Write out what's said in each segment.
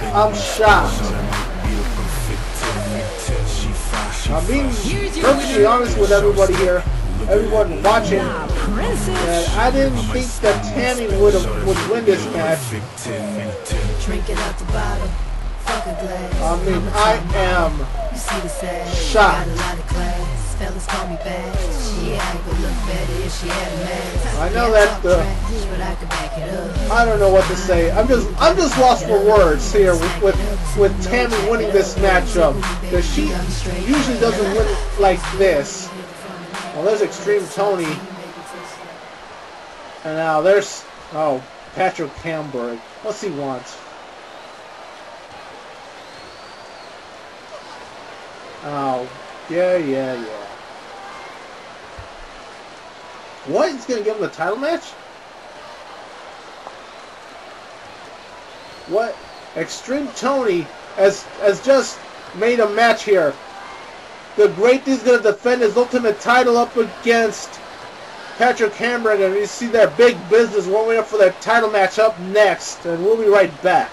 I'm shocked. I'm being perfectly honest with everybody here, everyone watching, that I didn't think that Tammy would win this match. I mean, I am shocked. I know that I don't know what to say. I'm just lost for words here with Tammy winning this matchup, because she usually doesn't win like this. Well, there's XtremeTony, and now there's Patrick Hamburg. What's he want? Oh, yeah. What? He's gonna give him the title match? What? XtremeTony has just made a match here. The Great Thing's gonna defend his Ultimate title up against Patrick Hamburg, and you see that big business warming up for that title match up next, and we'll be right back.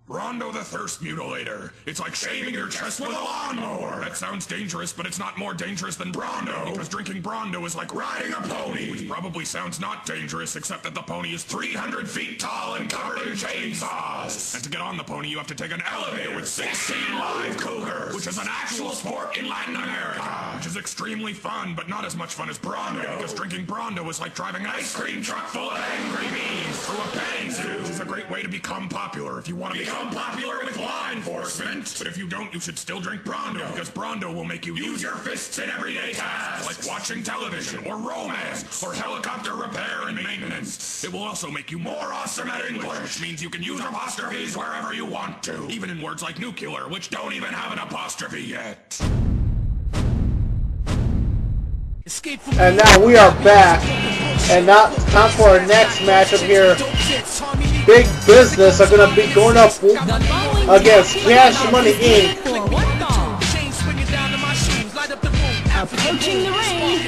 Rondo the Thirst Mutilator. It's like shaving your chest with a lawnmower. That sounds dangerous, but it's not more dangerous than Brondo, because drinking Brondo is like riding a pony, which probably sounds not dangerous, except that the pony is 300 feet tall and covered in chainsaws. And to get on the pony, you have to take an elevator with 16 live cougars, which is an actual sport in Latin America, which is extremely fun, but not as much fun as Brondo, because drinking Brondo is like driving an ice cream truck full of angry bees through a petting zoo. It's a great way to become popular if you want to become popular with law enforcement. But if you don't, you should still drink Brondo, because Brondo will make you use your fists in everyday tasks, like watching television, or romance, or helicopter repair and maintenance. It will also make you more awesome at English, which means you can use apostrophes wherever you want to, even in words like nuclear, which don't even have an apostrophe yet. And now we are back, and now time for our next matchup here. Big Business are going to be going up against Cash Money Inc. Approaching the ring,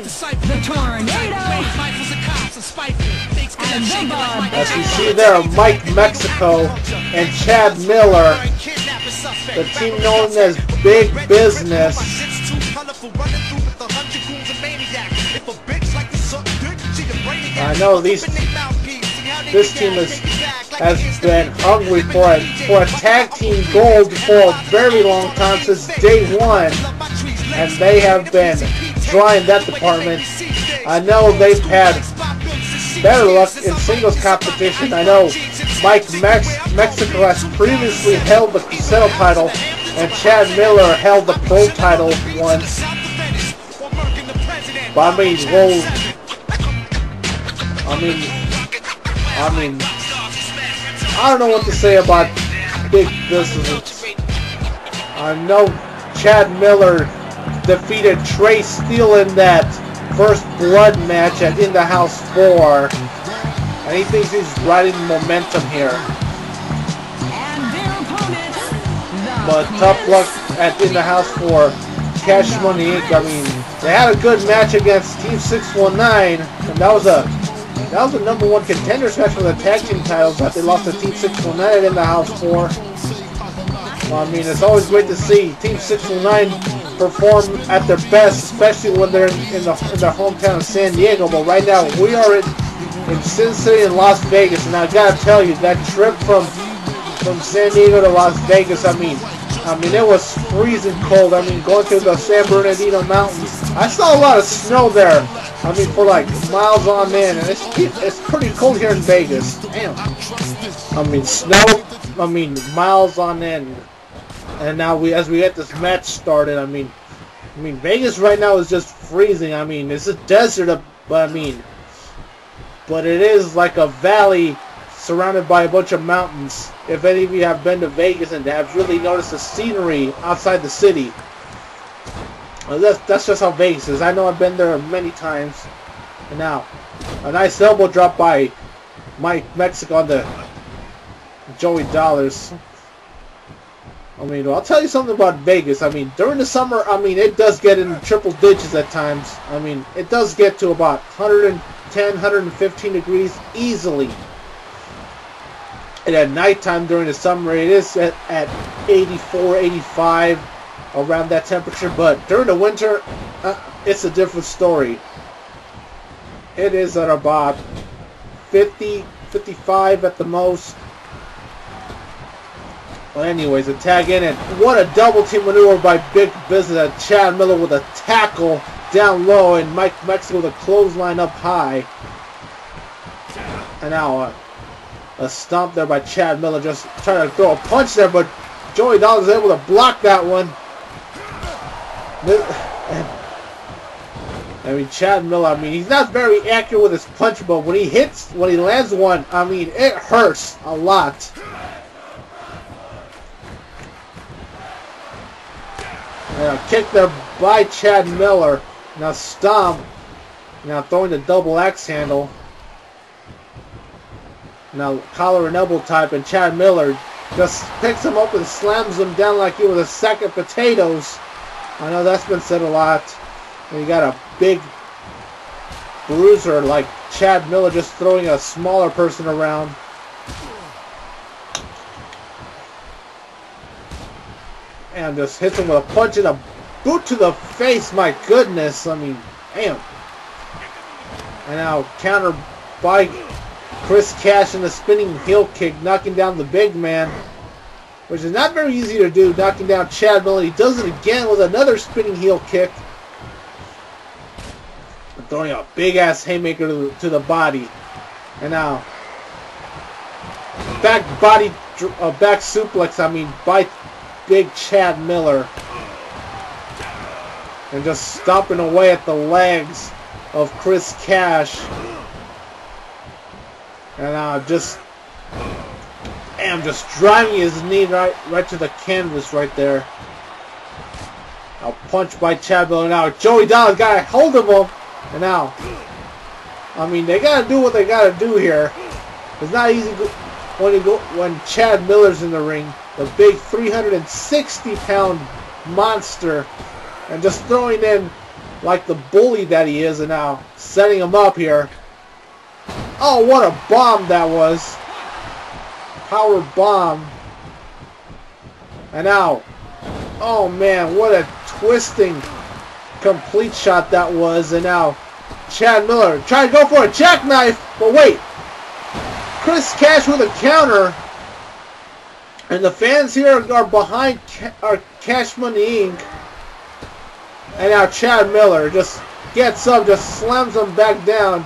the Tornado, and the Bud. As you see there, Mike Mexico and Chad Miller, the team known as Big Business. I know this team has been hungry for a tag team gold for a very long time, since day one, and they have been trying that department. I know they've had better luck in singles competition. I know Mike Mexico has previously held the Cassetto title, and Chad Miller held the Pro title once. But I don't know what to say about Big Business. I know Chad Miller defeated Trey Steele in that First Blood match at In the House 4, and he thinks he's riding momentum here. But tough luck at In the House 4. Cash Money Inc. I mean, they had a good match against Team 619, and that was a #1 contenders match for the tag team titles that they lost to Team 619 In the House 4. Well, I mean, it's always great to see Team 619 perform at their best, especially when they're in their hometown of San Diego. But right now, we are in Sin City and Las Vegas, and I gotta tell you, that trip from San Diego to Las Vegas, I mean, it was freezing cold. I mean, going through the San Bernardino Mountains, I saw a lot of snow there. I mean, for like miles on end, and it's pretty cold here in Vegas. Damn. I mean, snow. I mean, miles on end. And now as we get this match started, I mean, Vegas right now is just freezing. I mean, it's a desert, but it is like a valley surrounded by a bunch of mountains. If any of you have been to Vegas and have really noticed the scenery outside the city, that's just how Vegas is. I know I've been there many times. And now, a nice elbow drop by Mike Mexico on the Joey Dollars. I mean, I'll tell you something about Vegas. I mean, during the summer, I mean, it does get in triple digits at times. I mean, it does get to about 110, 115 degrees easily. And at nighttime during the summer, it is at 84, 85, around that temperature. But during the winter, it's a different story. It is at about 50, 55 at the most. Well, anyways, a tag in, and what a double team maneuver by Big Business. Chad Miller with a tackle down low, and Mike Mexico with a clothesline up high. And now a stomp there by Chad Miller, just trying to throw a punch there, but Joey Doll is able to block that one. I mean, Chad Miller, I mean, he's not very accurate with his punch, but when he lands one, I mean, it hurts a lot. Now, kick there by Chad Miller. Now stomp. Now throwing the double axe handle. Now collar and elbow type, and Chad Miller just picks him up and slams him down like he was a sack of potatoes. I know that's been said a lot. And you got a big bruiser like Chad Miller just throwing a smaller person around. And just hits him with a punch and a boot to the face. My goodness. I mean, damn. And now counter by Chris Cash in the spinning heel kick, knocking down the big man, which is not very easy to do, knocking down Chad Miller. He does it again with another spinning heel kick. And throwing a big-ass haymaker to the body. And now, back suplex, I mean, by Big Chad Miller. And just stomping away at the legs of Chris Cash. And just driving his knee right to the canvas right there. Now punch by Chad Miller. Now Joey Doll's got a hold of him. And now, I mean, they gotta do what they gotta do here. It's not easy when Chad Miller's in the ring, the big 360-pound monster, and just throwing in like the bully that he is, and now setting him up here. Oh, what a bomb that was. Power bomb. And now, oh man, what a twisting complete shot that was. And now Chad Miller trying to go for a jackknife, but wait. Chris Cash with a counter. And the fans here are behind Cash Money Inc. And now Chad Miller just gets up, just slams him back down,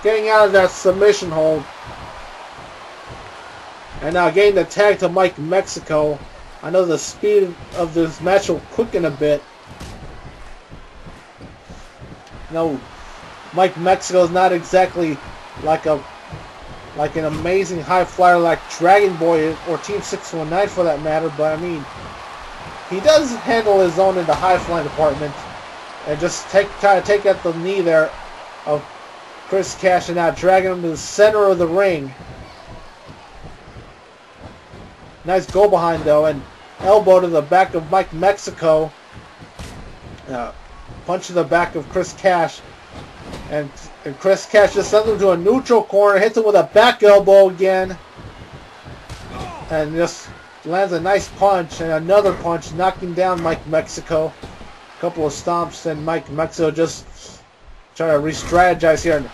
getting out of that submission hold. And now getting the tag to Mike Mexico. I know the speed of this match will quicken a bit. No, Mike Mexico is not exactly like an amazing high flyer like Dragon Boy or Team 619 for that matter, but I mean, he does handle his own in the high flying department. And just try to take out the knee there of Chris Cash, and now dragging him to the center of the ring. Nice go behind though, and elbow to the back of Mike Mexico. Punch to the back of Chris Cash. And Chris Cash just sends him to a neutral corner, hits him with a back elbow again. And just lands a nice punch and another punch, knocking down Mike Mexico. Couple of stomps, and Mike Mexico just trying to re-strategize here. And,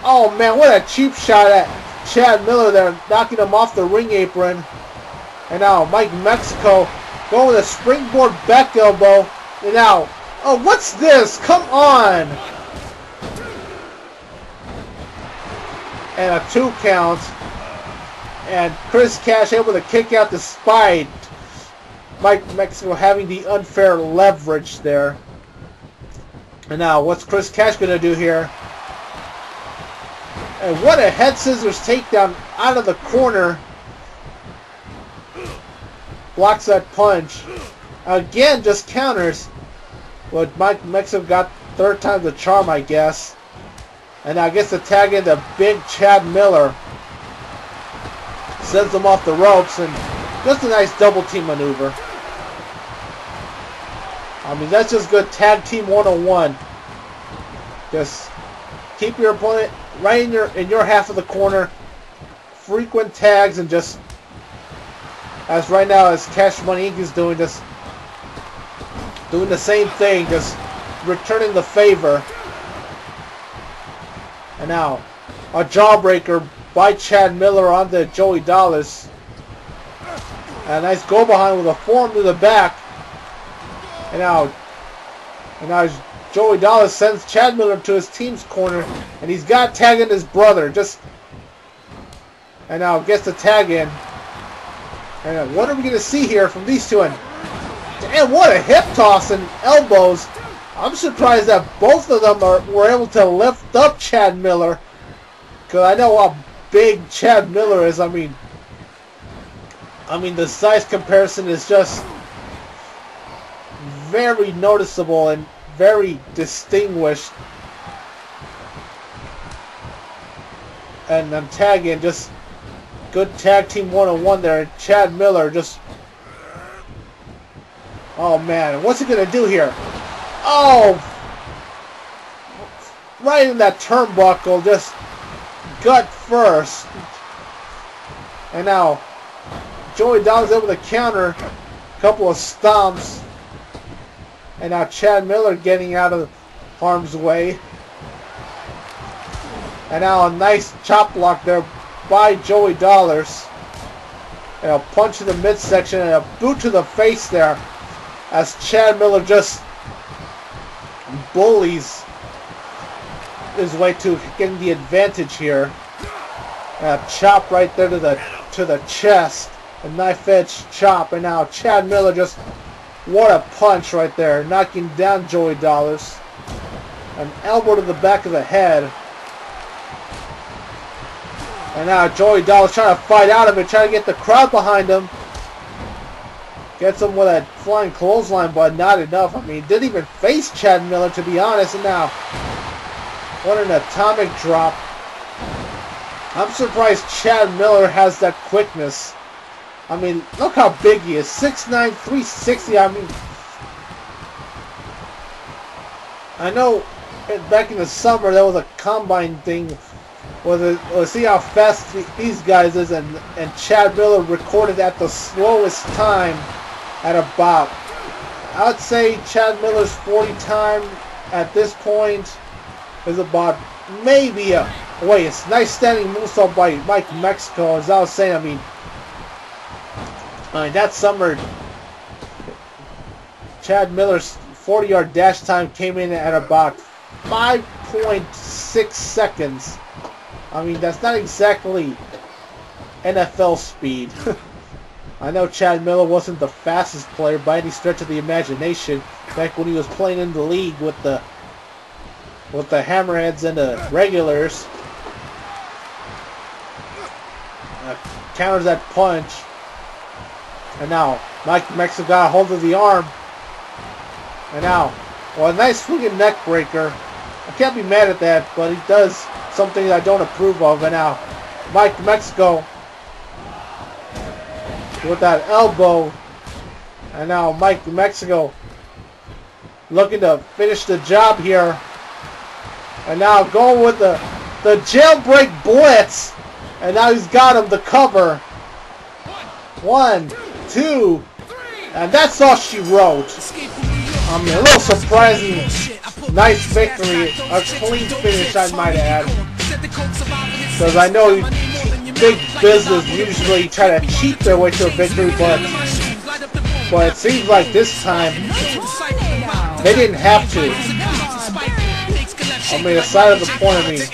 oh man, what a cheap shot at Chad Miller there, knocking him off the ring apron. And now Mike Mexico going with a springboard back elbow. And now, oh, what's this? Come on! And a 2 count. And Chris Cash able to kick out despite Mike Mexico having the unfair leverage there. And now, what's Chris Cash going to do here? And what a head scissors takedown out of the corner. Blocks that punch. Again, just counters. But Mike Mexico got third time the charm, I guess. And now gets the tag into Big Chad Miller. Sends him off the ropes, and just a nice double team maneuver. I mean, that's just good tag team 101. Just keep your opponent right in your half of the corner. frequent tags and just, as right now as Cash Money Inc. is doing this, doing the same thing, just returning the favor. And now a jawbreaker by Chad Miller onto Joey Dollars. And a nice go behind with a forearm to the back. And now Joey Dollars sends Chad Miller to his team's corner, and he's got tagging his brother. And now gets the tag in. And what are we going to see here from these two? And damn, what a hip toss and elbows. I'm surprised that both of them were able to lift up Chad Miller. Because I know how big Chad Miller is. I mean, the size comparison is just very noticeable and very distinguished. And I'm tagging, just good tag team 101 there. Chad Miller just, oh man, what's he gonna do here? Oh, right in that turnbuckle, just gut first. And now Joey Dollars able to counter a couple of stomps. And now Chad Miller getting out of harm's way. And now a nice chop block there by Joey Dollars. And a punch in the midsection and a boot to the face there, as Chad Miller just bullies his way to getting the advantage here. And a chop right there to the chest. A knife edge chop. And now Chad Miller just, what a punch right there, knocking down Joey Dollars. An elbow to the back of the head. And now Joey Dollars trying to fight out of it, trying to get the crowd behind him. Gets him with a flying clothesline, but not enough. I mean, didn't even face Chad Miller, to be honest. And now, what an atomic drop. I'm surprised Chad Miller has that quickness. I mean, look how big he is. 6'9", 360. I mean, I know back in the summer there was a combine thing where see how fast these guys is, and Chad Miller recorded at the slowest time at about, I would say Chad Miller's 40 time at this point is about maybe a, wait, it's nice standing moonsault by Mike Mexico, as I was saying. I mean, that summer, Chad Miller's 40-yard dash time came in at about 5.6 seconds. I mean, that's not exactly NFL speed. I know Chad Miller wasn't the fastest player by any stretch of the imagination back when he was playing in the league with the Hammerheads and the Regulars. Counters that punch. And now, Mike Mexico got a hold of the arm. And now, well, a nice swinging neck breaker. I can't be mad at that, but he does something I don't approve of. And now, Mike Mexico with that elbow. And now, Mike Mexico looking to finish the job here. And now, going with the jailbreak blitz. And now he's got him the cover. 1, 2, and that's all she wrote. I mean, a little surprising, nice victory, a clean finish, I might add. Because I know big business usually try to cheat their way to a victory, but it seems like this time they didn't have to. I mean, aside of the point,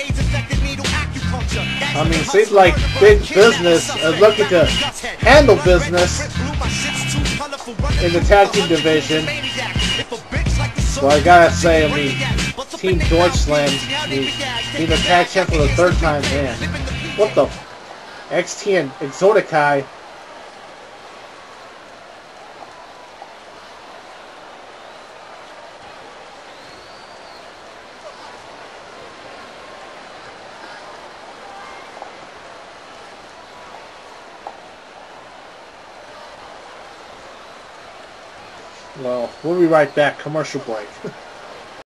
I mean, it seems like big business is looking to handle business in the tag team division. Well, I gotta say, I mean, Team Deutschland, being the tag champ for the 3rd time, man. What the? XT and Exoticai. Well, we'll be right back. Commercial break.